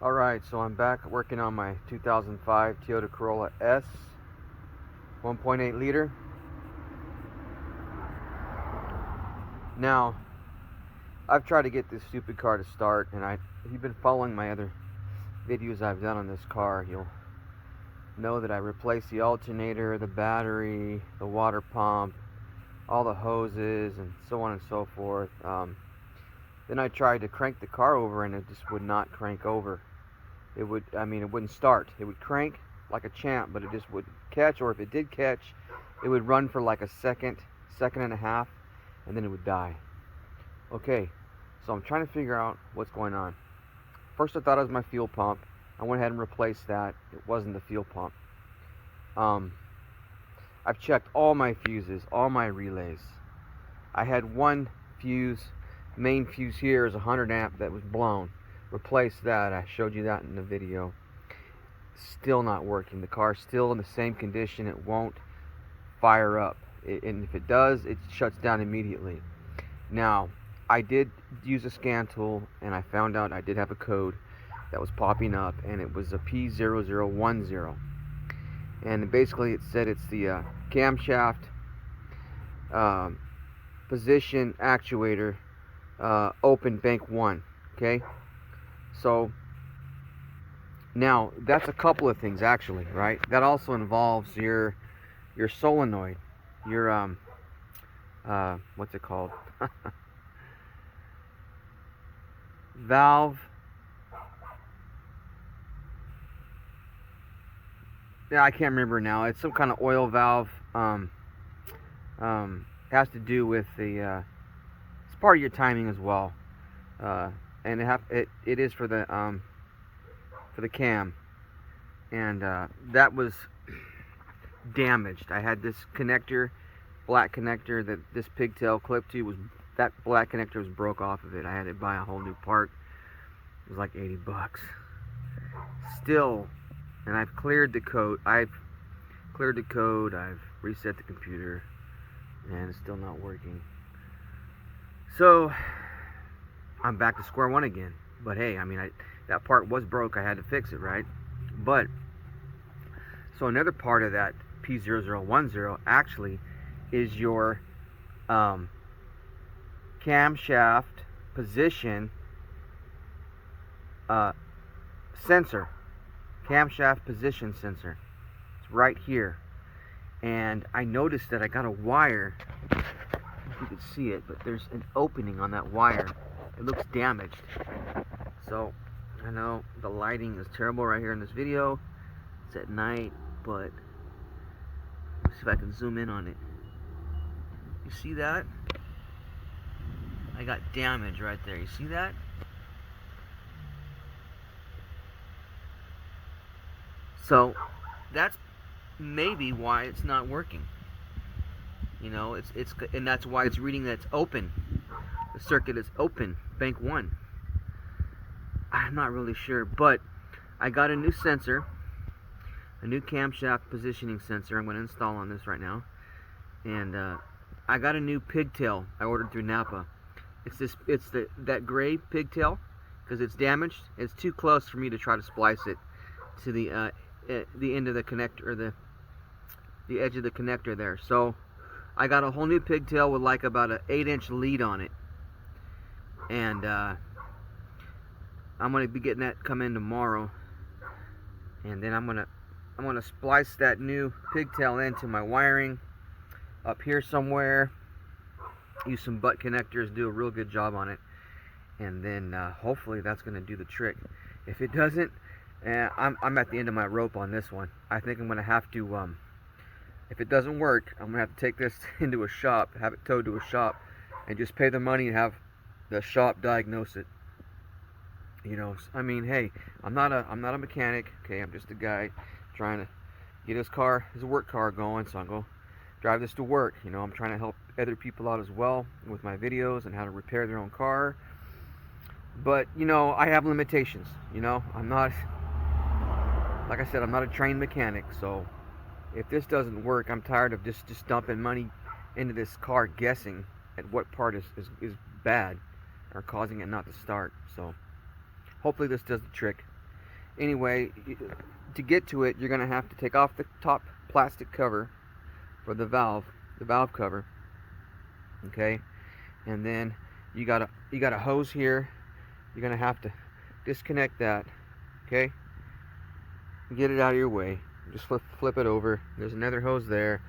Alright, so I'm back working on my 2005 Toyota Corolla S 1.8 liter. Now, I've tried to get this stupid car to start, and if you've been following my other videos I've done on this car, you'll know that I replaced the alternator, the battery, the water pump, all the hoses, and so on and so forth. Then I tried to crank the car over, and it just would not crank over. It wouldn't start. It would crank like a champ, but it just wouldn't catch, or if it did catch, it would run for like a second and a half, and then it would die. Okay, so I'm trying to figure out what's going on. First I thought it was my fuel pump. I went ahead and replaced that. It wasn't the fuel pump. I've checked all my fuses, all my relays. I had one fuse, main fuse here is 100 amp that was blown. Replaced that. I showed you that in the video. Still not working. The car's still in the same condition. It won't fire up, and if it does, it shuts down immediately. Now, I did use a scan tool, and I found out I did have a code that was popping up, and it was a P0010, and basically it said it's the camshaft position actuator, open bank 1. Okay, so now that's a couple of things actually, right? That also involves your solenoid, your what's it called? Valve. Yeah, I can't remember now. It's some kind of oil valve. Has to do with the. It's part of your timing as well, and it is for the cam, and that was damaged. I had this connector, black connector that this pigtail clipped to, that black connector was broke off of it. I had to buy a whole new part. It was like 80 bucks. Still, and I've cleared the code. I've reset the computer, and it's still not working. So I'm back to square one again. But hey, I mean, that part was broke. I had to fix it, right? But so another part of that P0010 actually is your camshaft position sensor. Camshaft position sensor. It's right here. And I noticed that I got a wire. I don't know if you can see it, but there's an opening on that wire. It looks damaged. So I know the lighting is terrible right here in this video. It's at night, but let's see if I can zoom in on it. You see that? I got damage right there. You see that? So that's maybe why it's not working. You know, and that's why it's reading that it's open. The circuit is open, bank 1. I'm not really sure, but I got a new sensor, a new camshaft positioning sensor. I'm going to install on this right now, and I got a new pigtail I ordered through Napa. It's that gray pigtail because it's damaged. It's too close for me to try to splice it to the end of the connector, or the edge of the connector there. So I got a whole new pigtail with like about an 8-inch lead on it, and I'm gonna be getting that come in tomorrow, and then I'm gonna splice that new pigtail into my wiring up here somewhere. Use some butt connectors, do a real good job on it, and then hopefully that's gonna do the trick. If it doesn't, I'm at the end of my rope on this one. I think I'm gonna have to. If it doesn't work, I'm gonna have to take this into a shop, have it towed to a shop, and just pay the money and have the shop diagnose it. You know, I mean, hey, I'm not a mechanic. Okay, I'm just a guy trying to get his work car going. So I'm gonna drive this to work. You know, I'm trying to help other people out as well with my videos and how to repair their own car. But you know, I have limitations. You know, I'm not, like I said, I'm not a trained mechanic. So if this doesn't work, I'm tired of just dumping money into this car, guessing at what part is bad or causing it not to start. So hopefully this does the trick. Anyway, to get to it, you're going to have to take off the top plastic cover for the valve cover. Okay, and then you got a hose here. You're going to have to disconnect that. Okay, get it out of your way. Just flip it over. There's another hose there.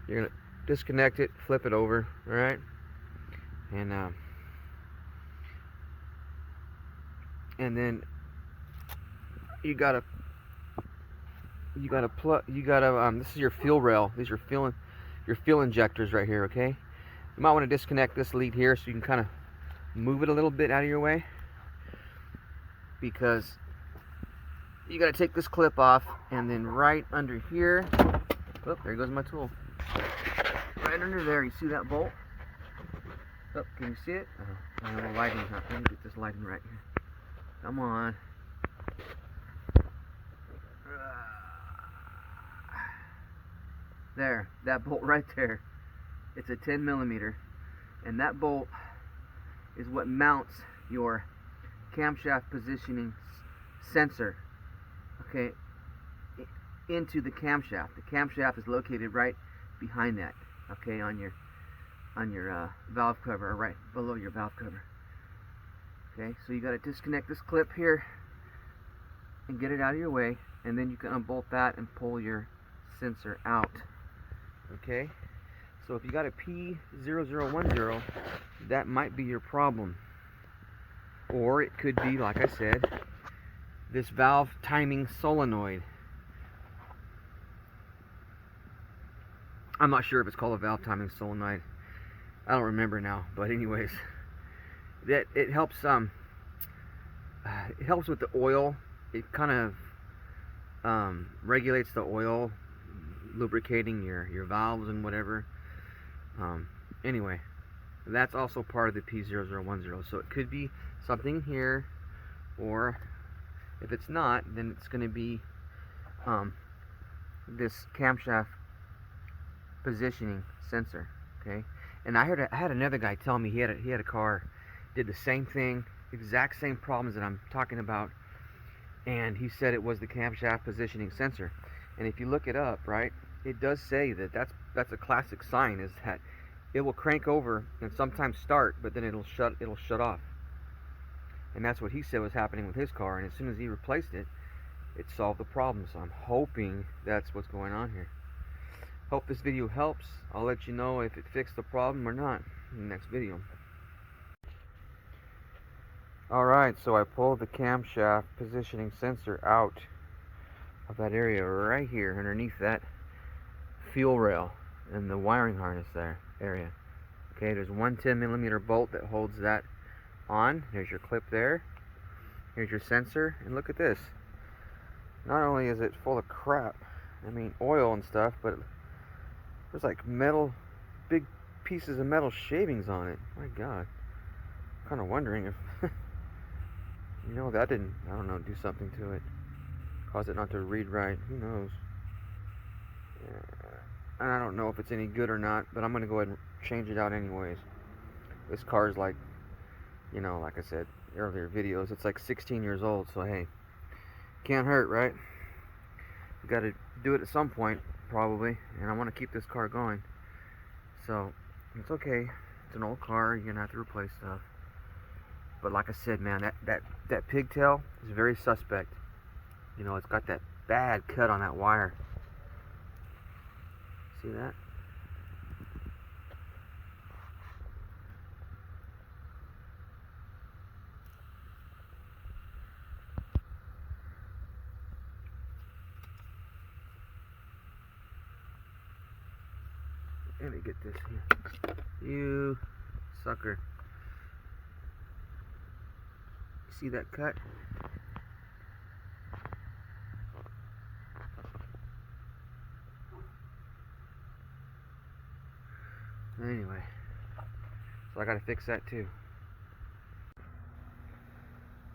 You're going to disconnect it, flip it over. All right, and then you gotta this is your fuel rail. These are your fuel injectors right here. Okay, you might want to disconnect this lead here so you can kind of move it a little bit out of your way, because you got to take this clip off, and then right under here, oh, there goes my tool. Right under there, you see that bolt? Oh, can you see it? Oh, the lighting's not. Let me get this lighting right here. Come on. There, that bolt right there. It's a 10 millimeter, and that bolt is what mounts your camshaft positioning sensor, okay, into the camshaft. The camshaft is located right behind that, okay, on your valve cover, or right below your valve cover. Okay, so you got to disconnect this clip here and get it out of your way, and then you can unbolt that and pull your sensor out. Okay, so if you got a P0010, that might be your problem. Or it could be, like I said, this valve timing solenoid. I'm not sure if it's called a valve timing solenoid. I don't remember now, but anyways, that it helps with the oil. It kind of regulates the oil, lubricating your valves and whatever. Anyway, that's also part of the P0010. So it could be something here, or if it's not, then it's going to be this camshaft positioning sensor. Okay, and I had another guy tell me he had a car, did the same thing, exact same problems that I'm talking about, and he said it was the camshaft positioning sensor. And if you look it up, right, it does say that's a classic sign, is that it will crank over and sometimes start, but then it'll shut off. And that's what he said was happening with his car, and as soon as he replaced it, it solved the problem. So I'm hoping that's what's going on here. Hope this video helps. I'll let you know if it fixed the problem or not in the next video. Alright, so I pulled the camshaft positioning sensor out of that area right here underneath that fuel rail and the wiring harness area. Okay, there's one 10 millimeter bolt that holds that on. There's your clip there. Here's your sensor, and look at this. Not only is it full of crap, I mean oil and stuff, but there's like metal, big pieces of metal shavings on it. My God, I'm kind of wondering if you know, that didn't, I don't know, do something to it, cause it not to read right. Who knows? I don't know if it's any good or not, but I'm gonna go ahead and change it out anyways. This car's like, you know, like I said earlier videos, it's like 16 years old, so hey, can't hurt, right? You gotta do it at some point, probably, and I want to keep this car going, so it's okay. It's an old car, you're gonna have to replace stuff. But like I said, man, that pigtail is very suspect. You know, it's got that bad cut on that wire. See that? Let me get this here. You sucker. See that cut? Anyway, so I gotta fix that too.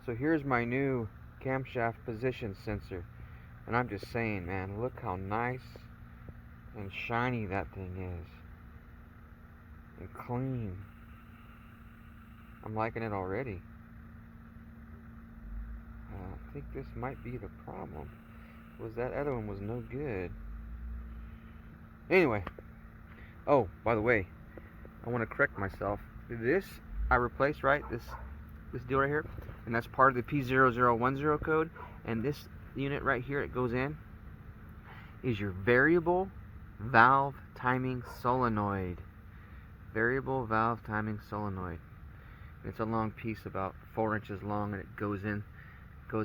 So here's my new camshaft position sensor, and I'm just saying, man, look how nice and shiny that thing is, and clean. I'm liking it already. think this might be the problem. Was that other one was no good. Anyway, oh, by the way, I want to correct myself. This I replaced, right? This deal right here, and that's part of the P0010 code. And this unit right here, it goes in, is your variable valve timing solenoid. Variable valve timing solenoid. It's a long piece, about 4 inches long, and it goes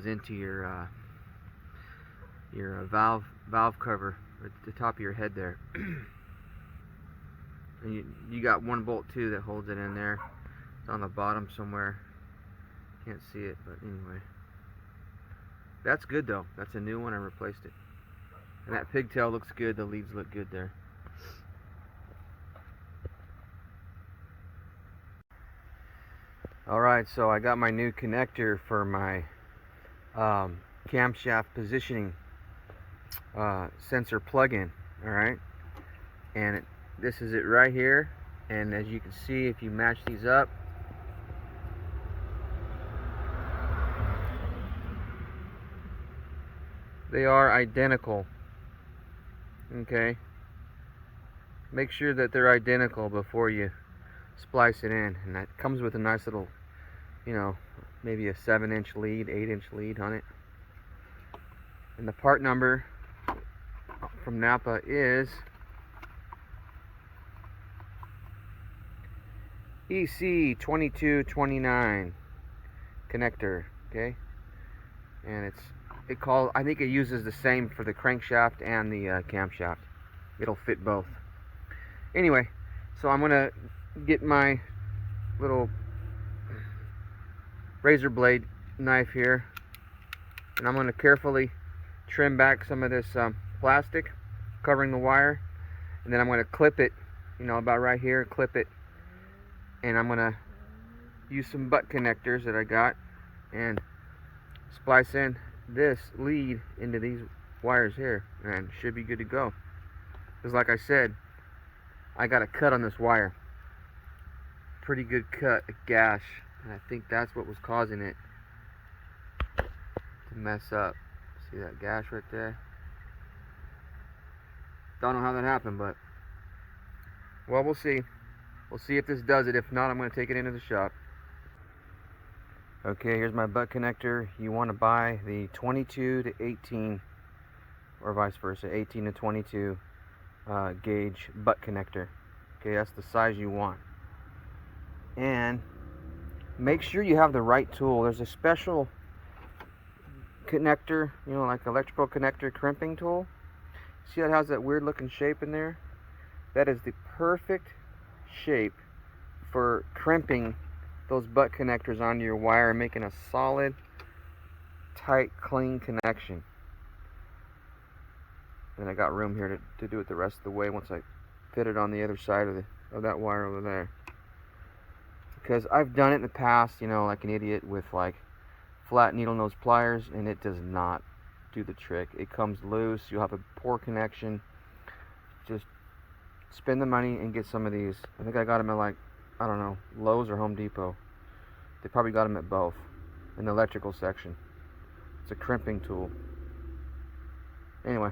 into your valve cover at the top of your head there. And you got one bolt too that holds it in there. It's on the bottom somewhere. Can't see it, but anyway. That's good though. That's a new one. I replaced it. And that pigtail looks good. The leads look good there. Alright, so I got my new connector for my camshaft positioning sensor plug-in. Alright, and this is it right here. And as you can see, if you match these up, they are identical. Okay, make sure that they're identical before you splice it in. And that comes with a nice little, you know, maybe a 7-inch lead, 8-inch lead on it. And the part number from Napa is EC2229 connector. Okay, and I think it uses the same for the crankshaft and the camshaft. It'll fit both. Anyway, so I'm gonna get my little razor blade knife here, and I'm gonna carefully trim back some of this plastic covering the wire, and then I'm gonna clip it, you know, about right here, clip it, and I'm gonna use some butt connectors that I got and splice in this lead into these wires here, and should be good to go. Because like I said, I got a cut on this wire, pretty good cut, a gash, and I think that's what was causing it to mess up. See that gash right there? Don't know how that happened, but well, we'll see. We'll see if this does it. If not, I'm going to take it into the shop. Okay, here's my butt connector. You want to buy the 22 to 18, or vice versa, 18 to 22 gauge butt connector. Okay, that's the size you want. And make sure you have the right tool. There's a special connector, you know, like electrical connector crimping tool. See how it has that weird looking shape in there? That is the perfect shape for crimping those butt connectors onto your wire and making a solid, tight, clean connection. And I got room here to do it the rest of the way once I fit it on the other side of that wire over there. Because I've done it in the past, you know, like an idiot with like flat needle nose pliers, and it does not do the trick. It comes loose. You'll have a poor connection. Just spend the money and get some of these. I think I got them at, like, I don't know, Lowe's or Home Depot. They probably got them at both in the electrical section. It's a crimping tool. Anyway,